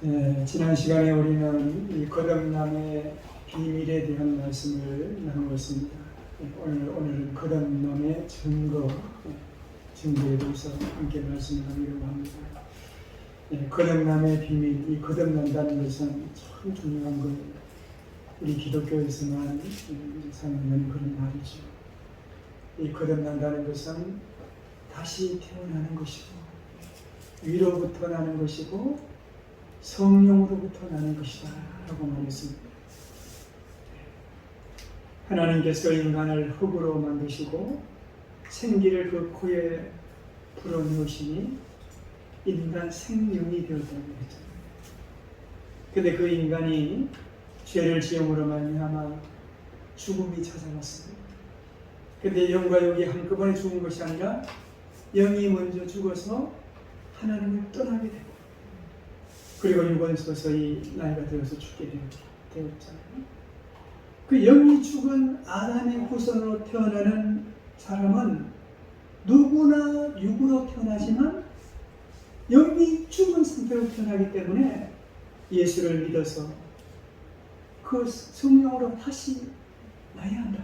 지난 시간에 우리는 이 거듭남의 비밀에 대한 말씀을 나누고 있습니다. 오늘은 거듭남의 증거에 대해서 함께 말씀을 나누려고 합니다. 거듭남의 비밀, 이 거듭난다는 것은 참 중요한 거예요. 우리 기독교에서만 사용하는 그런 말이죠. 이 거듭난다는 것은 다시 태어나는 것이고, 위로부터 나는 것이고, 성령으로부터 나는 것이다 라고 말했습니다. 하나님께서 인간을 흙으로 만드시고 생기를 그 코에 불어넣으시니 인간 생명이 되었다고 했잖아요. 근데 그 인간이 죄를 지음으로 말미암아 죽음이 찾아왔습니다. 근데 영과 육이 한꺼번에 죽은 것이 아니라 영이 먼저 죽어서 하나님을 떠나게 되고, 그리고 육은 서서히 나이가 되어서 죽게 되었잖아요. 그 영이 죽은 아담의 후손으로 태어나는 사람은 누구나 육으로 태어나지만 영이 죽은 상태로 태어나기 때문에 예수를 믿어서 그 성령으로 다시 나야 한다.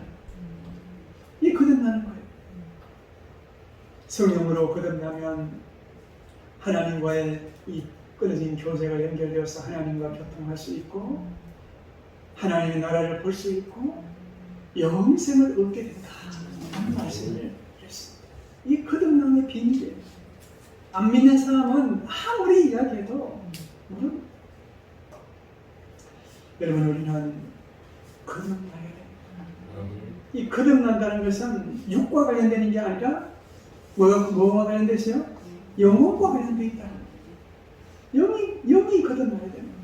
이 거듭나는 거예요. 성령으로 거듭나면 하나님과의 이 끊어진 교제가 연결되어서 하나님과 교통할 수 있고, 하나님의 나라를 볼 수 있고, 영생을 얻게 된다 하는 말씀을 드렸습니다. 이 거듭남의 비밀이에요. 안 믿는 사람은 아무리 이야기해도 모릅니다. 여러분, 우리는 거듭나야 됩니다. 이 거듭난다는 것은 육과 관련되는 게 아니라 뭐와 관련되어 있어요? 영혼과 관련되어 있다. 영이 거듭나야 됩니다.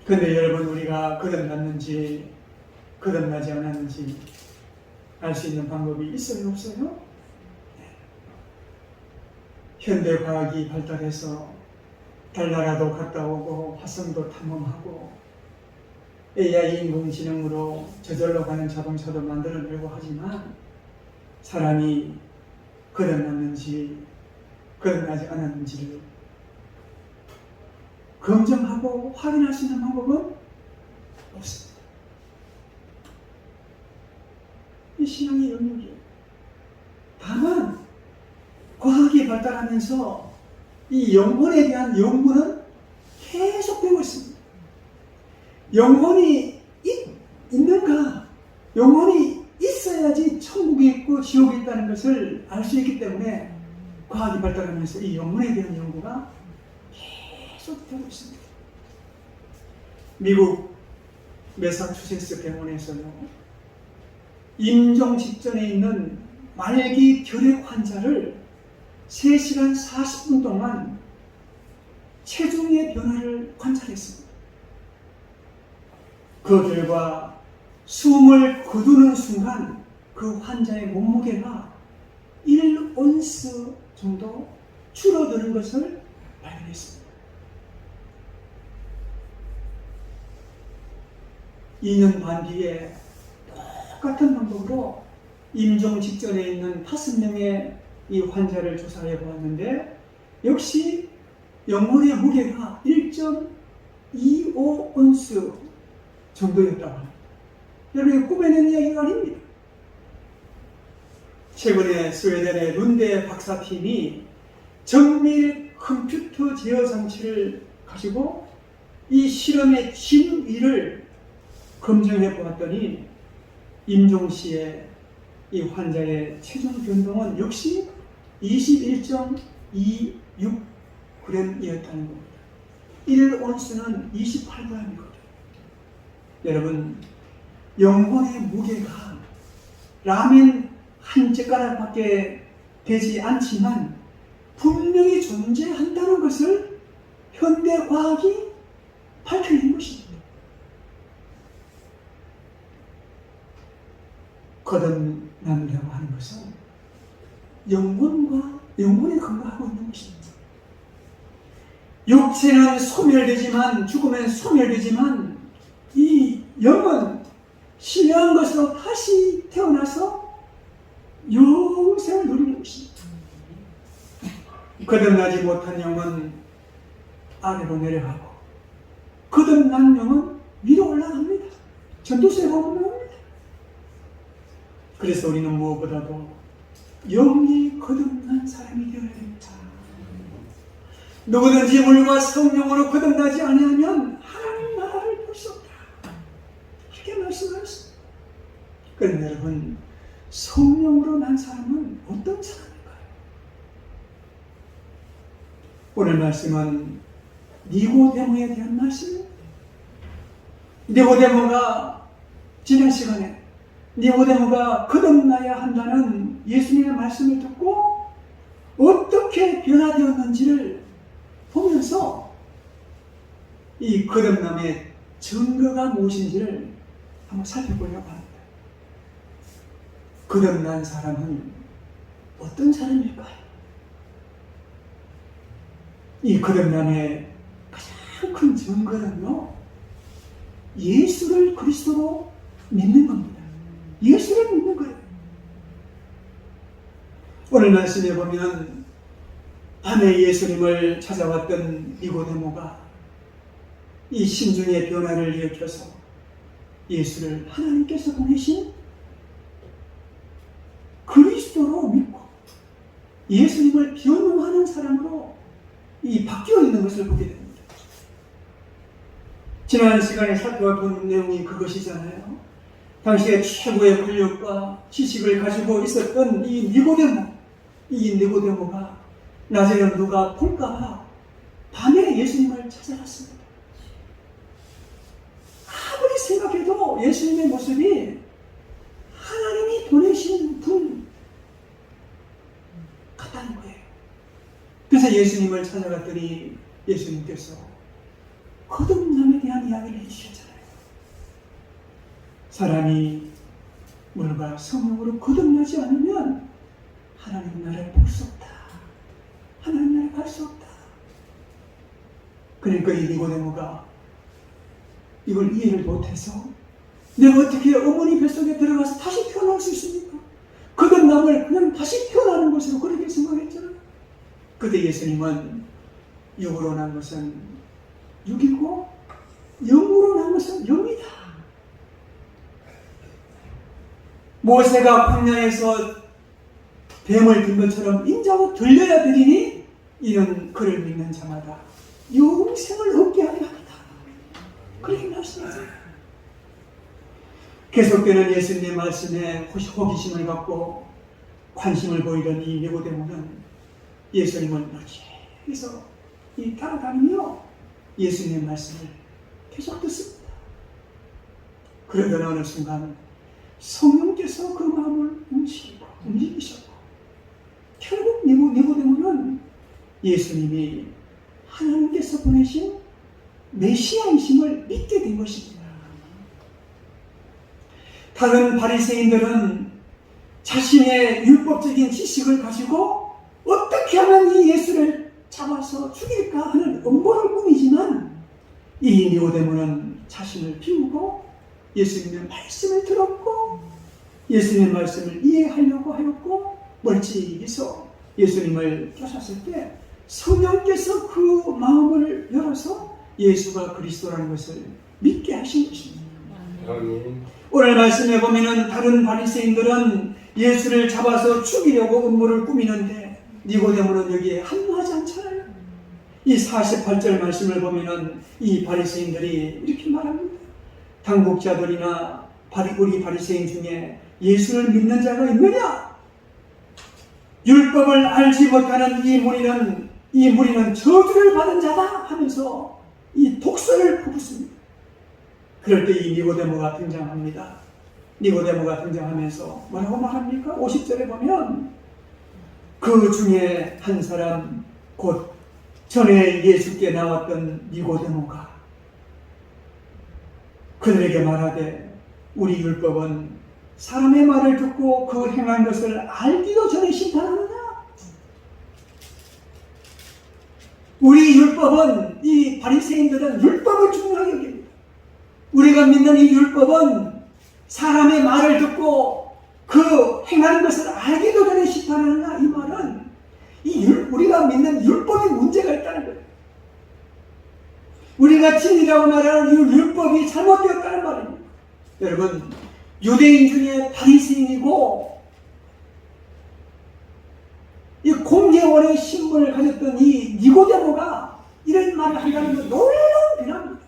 그런데 여러분, 우리가 거듭났는지 거듭나지 않았는지 알 수 있는 방법이 있어요, 없어요? 네. 현대과학이 발달해서 달나라도 갔다 오고 화성도 탐험하고 AI 인공지능으로 저절로 가는 자동차도 만들어내고 하지만, 사람이 거듭났는지 거듭나지 않았는지를 검증하고 확인할 수 있는 방법은 없습니다. 이 신앙의 영역이에요. 다만 과학이 발달하면서 이 영혼에 대한 연구는 계속되고 있습니다. 영혼이 있는가? 영혼이 있어야지 천국이 있고 지옥이 있다는 것을 알 수 있기 때문에 과학이 발달하면서 이 영혼에 대한 연구가 계속되고 있습니다. 미국 매사추세츠 병원에서요, 임종 직전에 있는 말기 결핵 환자를 3시간 40분 동안 체중의 변화를 관찰했습니다. 그 결과 숨을 거두는 순간 그 환자의 몸무게가 1온스 정도 줄어드는 것을 발견했습니다. 2년 반 뒤에 똑같은 방법으로 임종 직전에 있는 5명의 이 환자를 조사해 보았는데, 역시 영혼의 무게가 1.25온스 정도였다고 합니다. 여러분, 꾸며낸 이야기가 아닙니다. 최근에 스웨덴의 룬데 박사팀이 정밀 컴퓨터 제어 장치를 가지고 이 실험의 진위를 검증해 보았더니, 임종 시에 이 환자의 체중 변동은 역시 21.26g이었다는 겁니다. 1온스는 28g이거든요. 여러분, 영혼의 무게가 라멘 한 젓가락밖에 되지 않지만 분명히 존재한다는 것을 현대과학이 밝혀낸 것입니다. 거듭남이라고 하는 것은 영혼에 근거하고 있는 것입니다. 육체는 소멸되지만, 죽으면 소멸되지만, 이 영은 신령한 것으로 다시 태어나서 영생을 누리는 것입니다. 거듭나지 못한 영은 아래로 내려가고 거듭난 영은 위로 올라갑니다. 전도서에 보면 나옵니다. 그래서 우리는 무엇보다도 영이 거듭난 사람이 되어야 됩니다. 누구든지 물과 성령으로 거듭나지 아니하면 하나님 나라를 볼 수 없다. 이렇게 말씀하셨습니다. 그런데 여러분, 성령으로 난 사람은 어떤 사람일까요? 오늘 말씀은 니고데모에 대한 말씀입니다. 니고데모가 지난 시간에 니고데모가 거듭나야 한다는 예수님의 말씀을 듣고 어떻게 변화되었는지를 보면서 이 거듭남의 증거가 무엇인지를 한번 살펴보려고 합니다. 거듭난 사람은 어떤 사람일까요? 이 거듭남의 가장 큰 증거는요, 예수를 그리스도로 믿는 겁니다. 예수를 믿는 거예요. 오늘 말씀에 보면 밤에 예수님을 찾아왔던 니고데모가 이 심중의 변화를 일으켜서 예수를 하나님께서 보내신 그리스도로 믿고 예수님을 변호하는 사람으로 이 바뀌어 있는 것을 보게 됩니다. 지난 시간에 살펴본 내용이 그것이잖아요. 당시에 최고의 권력과 지식을 가지고 있었던 이 니고데모가 낮에는 누가 볼까 밤에 예수님을 찾아갔습니다. 아무리 생각해도 예수님의 모습이 하나님이 보내신 분 같다는 거예요. 그래서 예수님을 찾아갔더니 예수님께서 거듭남에 대한 이야기를 해주셨잖아요. 사람이 물과 성령으로 거듭나지 않으면 하나님 나라를 볼 수 없다. 하나님 나라에 갈 수 없다. 그러니까 이 니고데모가 이걸 이해를 못해서 내가 어떻게 어머니 뱃속에 들어가서 다시 태어날 수 있습니까? 거듭남을 그냥 다시 태어나는 것으로 그렇게 생각했잖아요. 그때 예수님은 육으로 난 것은 육이고 영으로 난 것은 영이다. 모세가 광야에서 뱀을 든 것처럼 인자고 들려야 되리니 이는 그를 믿는 자마다 영생을 얻게 하려 합니다. 그렇게 말씀하세요. 계속되는 예수님의 말씀에 호기심을 갖고 관심을 보이던 이 니고데모는 예수님을 계속 따라다니며 예수님의 말씀을 계속 듣습니다. 그러던 어느 순간 성령께서 그 마음을 움직이셨고 결국 니고데모는 예수님이 하나님께서 보내신 메시아이심을 믿게 된 것입니다. 다른 바리새인들은 자신의 율법적인 지식을 가지고 어떻게 하면 이 예수를 잡아서 죽일까 하는 음모를 꾸미지만 이 니고데모는 자신을 비우고 예수님의 말씀을 들었고 예수님의 말씀을 이해하려고 하였고 멀찍이서 예수님을 쫓았을 때 성령께서 그 마음을 열어서 예수가 그리스도라는 것을 믿게 하신 것입니다. 오늘 말씀에 보면은 다른 바리새인들은 예수를 잡아서 죽이려고 음모를 꾸미는데 니고데모는 여기에 합류하지 않잖아요. 이 48절 말씀을 보면은 이 바리새인들이 이렇게 말합니다. 당국자들이나 우리 바리새인 중에 예수를 믿는 자가 있느냐? 율법을 알지 못하는 이 무리는 저주를 받은 자다 하면서 이 독설을 퍼붓습니다. 그럴 때 이 니고데모가 등장합니다. 니고데모가 등장하면서 뭐라고 말합니까? 50절에 보면 그 중에 한 사람 곧 전에 예수께 나왔던 니고데모가 그들에게 말하되 우리 율법은 사람의 말을 듣고 그 행한 것을 알기도 전에 심판하느냐? 우리 율법은 이 바리새인들은 율법을 중요하게 여깁니다. 우리가 믿는 이 율법은 사람의 말을 듣고 그 행하는 것을 알기도 전에 심판하느냐? 이 말은 우리가 믿는 율법에 문제가 있다는 거예요. 우리가 진리라고 말하는 이 율법이 잘못되었다는 말입니다. 여러분, 유대인 중에 바리새인이고 이 공회원의 신분을 가졌던 이 니고데모가 이런 말을 한다는 건 놀라운 비난입니다.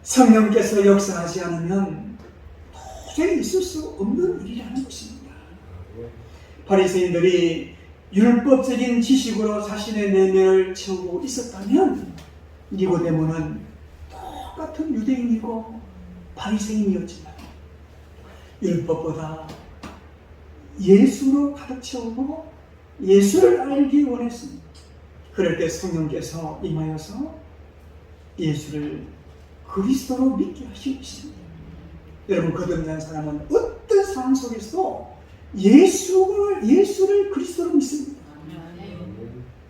성령께서 역사하지 않으면 도저히 있을 수 없는 일이라는 것입니다. 바리새인들이 율법적인 지식으로 자신의 내면을 채우고 있었다면 니고데모는 똑같은 유대인이고 바리새인이었지만 율법보다 예수로 가득 채우고 예수를 알기 원했습니다. 그럴 때 성령께서 임하여서 예수를 그리스도로 믿게 하시고 있습니다. 여러분, 거듭난 사람은 어떤 상황 속에서도 예수를 그리스도로 믿습니다.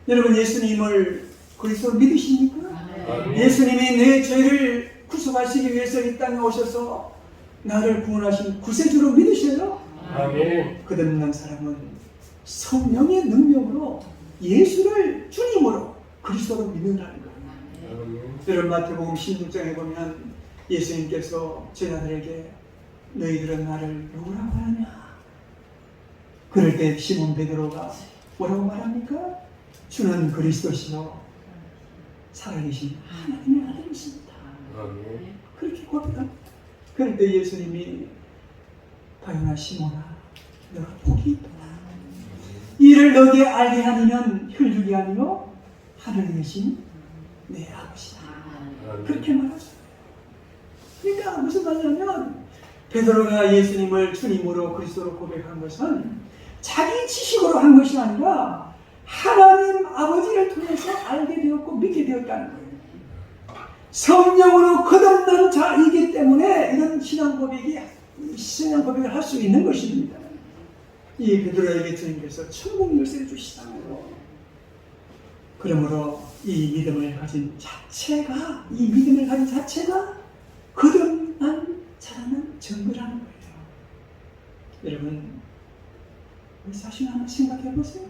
여러분, 예수님을 그리스도로 믿으십니까? 예수님이 내 죄를 구속하시기 위해서 이 땅에 오셔서 나를 구원하신 구세주로 믿으셔요? 아멘. 거듭난 사람은 성령의 능력으로 예수를 주님으로 그리스도로 믿는다는 거예요. 여러분, 마태복음 16장에 보면 예수님께서 제자들에게 너희들은 나를 누구라고 하느냐? 그럴 때 시몬 베드로가 뭐라고 말합니까? 주는 그리스도시요 살아계신 하나님의 아들이십니다. 그렇게 고백합니다. 그럴 때 예수님이 바요나 시몬아, 너가 복이 있다. 이를 너게 알게 하니면 혈육이 아니요 하늘에 계신 내 아버지다. 그렇게 말하셨어요. 그러니까 무슨 말이냐면 베드로가 예수님을 주님으로 그리스도로 고백한 것은 자기 지식으로 한 것이 아니라 하나님 아버지를 통해서 알게 되었고 믿게 되었다는 거예요. 성령으로 거듭난 자이기 때문에 이런 신앙 고백을 할 수 있는 것입니다. 이 베드로에게 주님께서 천국 열쇠를 주시잖아요. 그러므로 이 믿음을 가진 자체가 거듭난 자라는 증거라는 거예요. 여러분, 우리 자신 한번 생각해 보세요.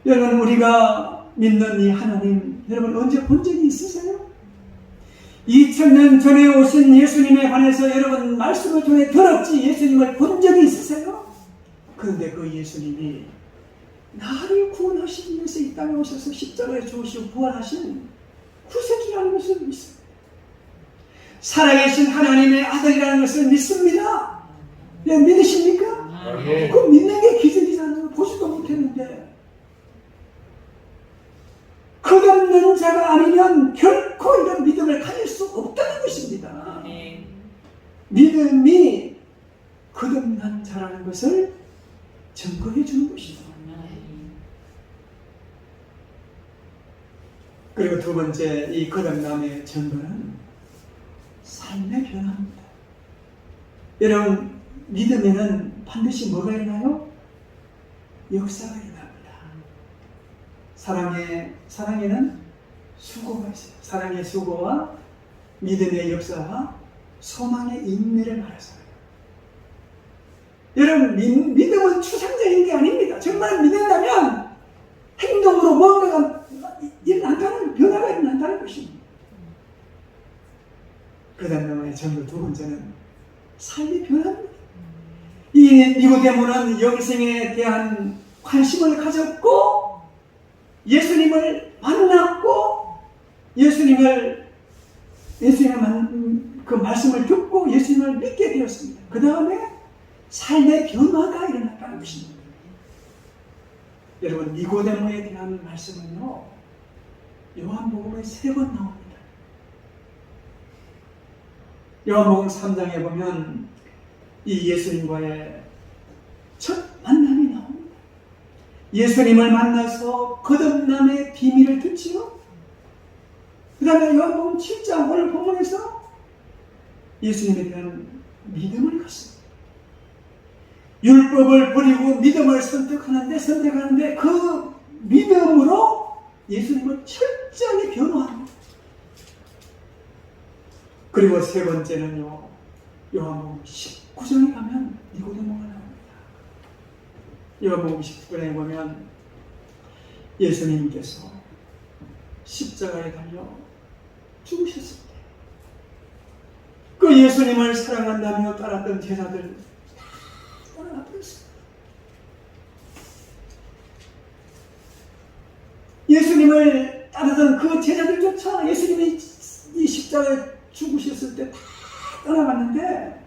여러분, 우리가 믿는 이 하나님, 여러분 언제 본 적이 있으세요? 2000년 전에 오신 예수님에 관해서 여러분 말씀을 통해 들었지 예수님을 본 적이 있으세요? 그런데 그 예수님이 나를 구원하시기 위해서 이 땅에 오셔서 십자가에 죽으시고 부활하신 구세주라는 것을 믿습니다. 살아계신 하나님의 아들이라는 것을 믿습니다. 네, 믿으십니까? 그 믿는 게 기적이잖아요. 보지도 못했는데. 거듭난 자가 아니면 결코 이런 믿음을 가질 수 없다는 것입니다. 믿음이 거듭난 자라는 것을 증거해 주는 것이죠. 그리고 두 번째, 이 거듭남의 증거는 삶의 변화입니다. 여러분, 믿음에는 반드시 뭐가 일어나요? 역사가 일어납니다. 사랑에는 수고가 있어요. 사랑의 수고와 믿음의 역사와 소망의 인내를 말해서 여러분, 믿음은 추상적인 게 아닙니다. 정말 믿는다면 행동으로 뭔가가 일어난다는, 변화가 일어난다는 것입니다. 그 다음에 전부 두 번째는 삶의 변화입니다. 이 니고데모는 영생에 대한 관심을 가졌고 예수님을 만났고 예수님의 그 말씀을 듣고 예수님을 믿게 되었습니다. 그 다음에 삶의 변화가 일어났다는 것입니다. 여러분, 니고데모에 대한 말씀은요, 요한복음에 3번 나옵니다. 요한복음 3장에 보면 이 예수님과의 첫 만남이 나옵니다. 예수님을 만나서 거듭남의 비밀을 듣지요. 그 다음에 요한복음 7장 오늘 본문에서 예수님에 대한 믿음을 갖습니다. 율법을 버리고 믿음을 선택하는데 그 믿음으로 예수님을 철저하게 변화합니다. 그리고 세 번째는요, 요한복음 19장에 가면 니고데모가 나옵니다. 요한복음 19장에 보면 예수님께서 십자가에 달려 죽으셨을 때 그 예수님을 사랑한다며 따랐던 제자들 떠나버렸습니다. 예수님을 따르던 그 제자들조차 예수님이 이 십자가에 죽으셨을 때 다 떠나갔는데,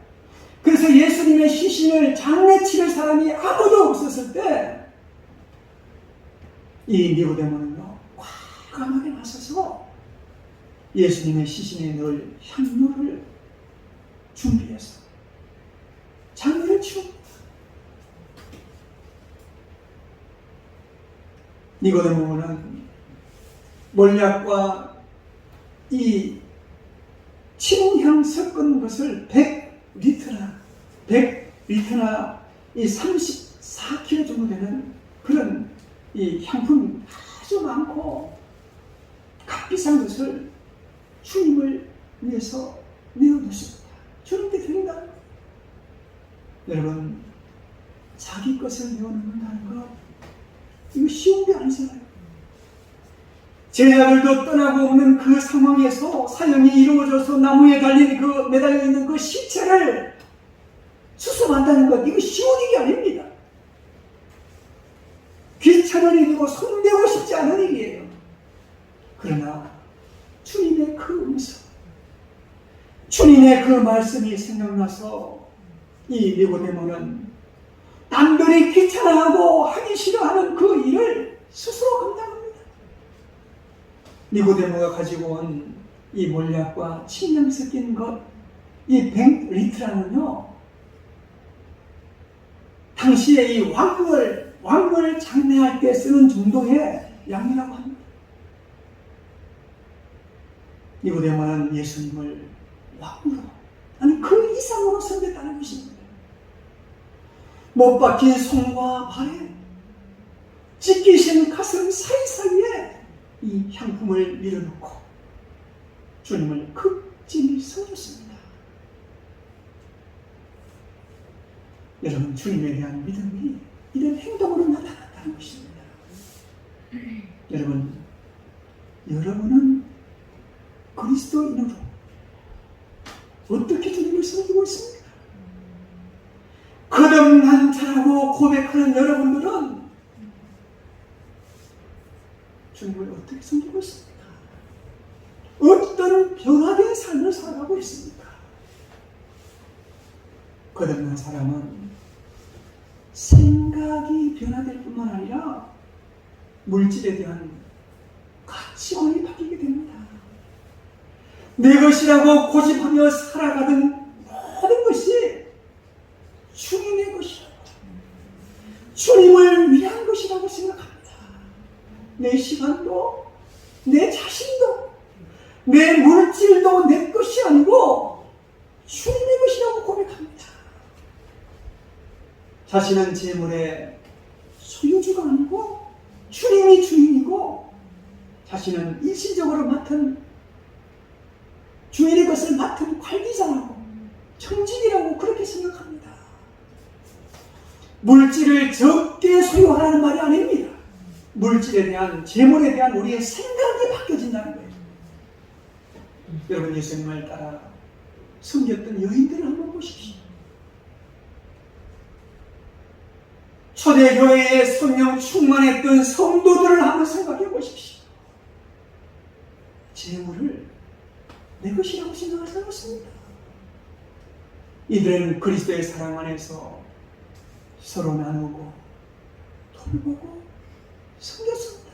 그래서 예수님의 시신을 장례치를 사람이 아무도 없었을 때 이 니고데모는요 과감하게 나서서 예수님의 시신에 넣을 향료를 준비해서 장례를 치웁니다. 니고데모는 몰약과 이 친향 섞은 것을 100리터나 이 34kg 정도 되는 그런 이 향품이 아주 많고 값비싼 것을 주님을 위해서 내어놓습니다. 주님께 드린다. 여러분, 자기 것을 내어놓는다는 것, 이거 쉬운 게 아니잖아요. 제자들도 떠나고 없는 그 상황에서 사형이 이루어져서 나무에 달린 그 매달려 있는 그 시체를 수습한다는 것, 이거 쉬운 일이 아닙니다. 귀찮은 일이고 손대고 싶지 않은 일이에요. 그러나 주님의 그 음성, 주님의 그 말씀이 생각나서 이 니고데모는 남들이 귀찮아하고 하기 싫어하는 그 일을 스스로 감당합니다. 니고데모가 가지고 온 이 몰약과 침향 섞인 것, 이 100리터라는요, 당시에 이 왕을 장례할 때 쓰는 정도의 양이라고 합니다. 니고데모는 예수님을 왕으로, 아니 그 이상으로 섬겼다는 것입니다. 못 박힌 손과 발에 찢기신 가슴 사이사이에 이 향품을 밀어넣고 주님을 극진히 섬겼습니다. 여러분, 주님에 대한 믿음이 이런 행동으로 나타났다는 것입니다. 여러분은 그리스도인으로 어떻게 주님을 섬기고 있습니까? 거듭난 자라고 고백하는 여러분들은 주님을 어떻게 섬기고 있습니까? 어떤 변화된 삶을 살아가고 있습니까? 거듭난 사람은 생각이 변화될 뿐만 아니라 물질에 대한 가치관이 바뀌게 됩니다. 내 것이라고 고집하며 살아가던 모든 것이 주님의 것이라고, 주님을 위한 것이라고 생각합니다. 내 시간도, 내 자신도, 내 물질도 내 것이 아니고 주님의 것이라고 고백합니다. 자신은 재물의 소유주가 아니고 주님이 주인이고, 자신은 일시적으로 맡은 주인의 것을 맡은 관리자라고, 청직이라고 그렇게 생각합니다. 물질을 적게 소유하라는 말이 아닙니다. 물질에 대한, 재물에 대한 우리의 생각이 바뀌어진다는 거예요. 여러분, 예수님을 따라 섬겼던 여인들을 한번 보십시오. 초대교회에 성령 충만했던 성도들을 한번 생각해 보십시오. 재물을 내 것이라고 생각하지 않았습니다. 이들은 그리스도의 사랑 안에서 서로 나누고 돌보고 섬겼습니다.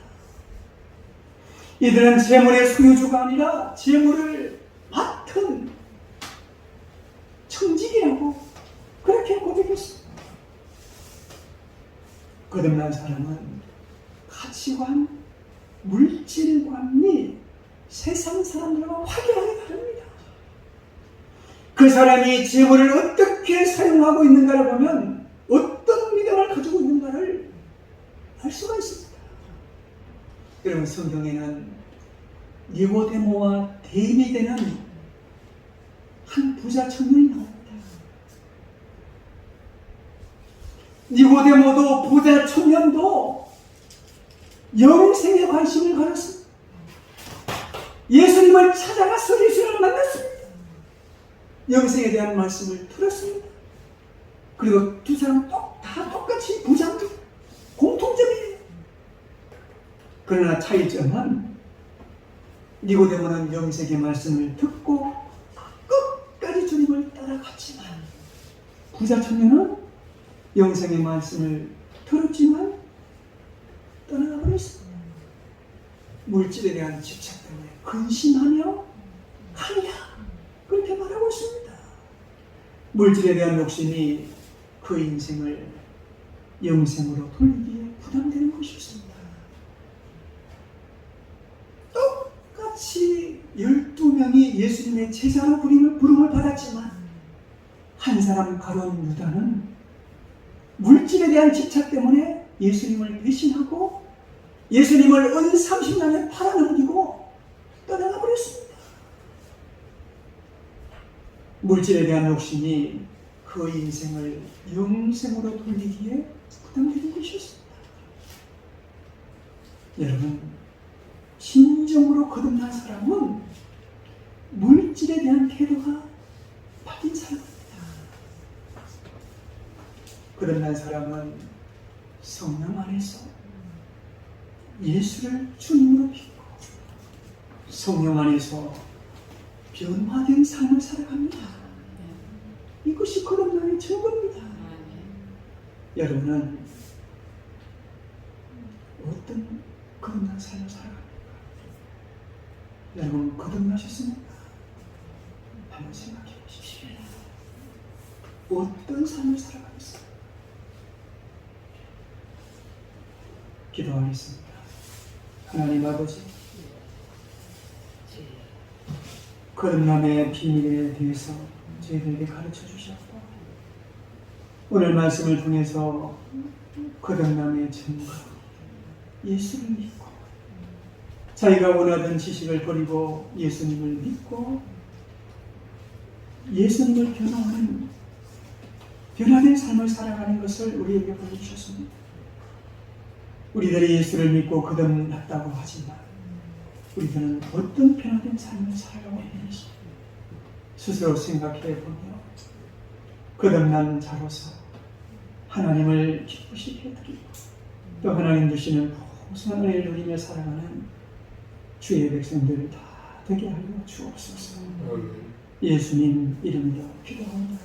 이들은 재물의 소유주가 아니라 재물을 맡은 청직이라고 그렇게 고백했습니다. 거듭난 사람은 가치관, 물질관이 세상 사람들과 확연하게 다릅니다. 그 사람이 재물을 어떻게 사용하고 있는가를 보면 어떤 믿음을 가지고 있는가를 알 수가 있습니다. 여러분, 성경에는 니고데모와 대비되는 한 부자 청년이 나옵니다. 니고데모도 부자 청년도 영생에 관심을 가졌습니다. 예수님을 찾아가서 예수님을 만났습니다. 영생에 대한 말씀을 들었습니다. 그리고 두 사람 다 똑같이 부자들, 공통점이에요. 그러나 차이점은 니고데모는 영생의 말씀을 듣고 끝까지 주님을 따라갔지만, 부자 청년은 영생의 말씀을 들었지만 떠나가 버렸습니다. 물질에 대한 집착 때문에 근심하며 하리라, 그렇게 말하고 있습니다. 물질에 대한 욕심이 그 인생을 영생으로 돌리기에 부담되는 것이었습니다. 똑같이 12명이 예수님의 제자로 부름을 받았지만, 한 사람 가룟 유다는 물질에 대한 집착 때문에 예수님을 배신하고 예수님을 은 30년에 팔아넘기고 떠나가 버렸습니다. 물질에 대한 욕심이 그 인생을 영생으로 돌리기에 부담되는 것이었습니다. 여러분, 진정으로 거듭난 사람은 물질에 대한 태도가 바뀐 사람입니다. 거듭난 사람은 성령 안에서 예수를 주님으로 믿고 성령 안에서 변화된 삶을 살아갑니다. 이것이 거듭남의 증거입니다. 여러분은 어떤 거듭난 삶을 살아갑니까? 여러분 거듭나셨습니까? 한번 생각해 보십시오. 어떤 삶을 살아가겠습니까? 기도하겠습니다. 하나님 아버지, 거듭남의 비밀에 대해서 저희들에게 가르쳐 주셨고, 오늘 말씀을 통해서 거듭남의 증거, 예수를 믿고 자기가 원하던 지식을 버리고 예수님을 믿고 예수님을 변화하는 변화된 삶을 살아가는 것을 우리에게 보여주셨습니다. 우리들이 예수를 믿고 거듭났다고 하지만 우리들은 어떤 변화된 삶을 살아가고 있는지 스스로 생각해 보며 거듭난 자로서 하나님을 기쁘시게 해드리고 또 하나님 주시는 풍성한 은혜를 누리며 살아가는 주의 백성들 다 되게 하여 주옵소서. 예수님 이름으로 기도합니다.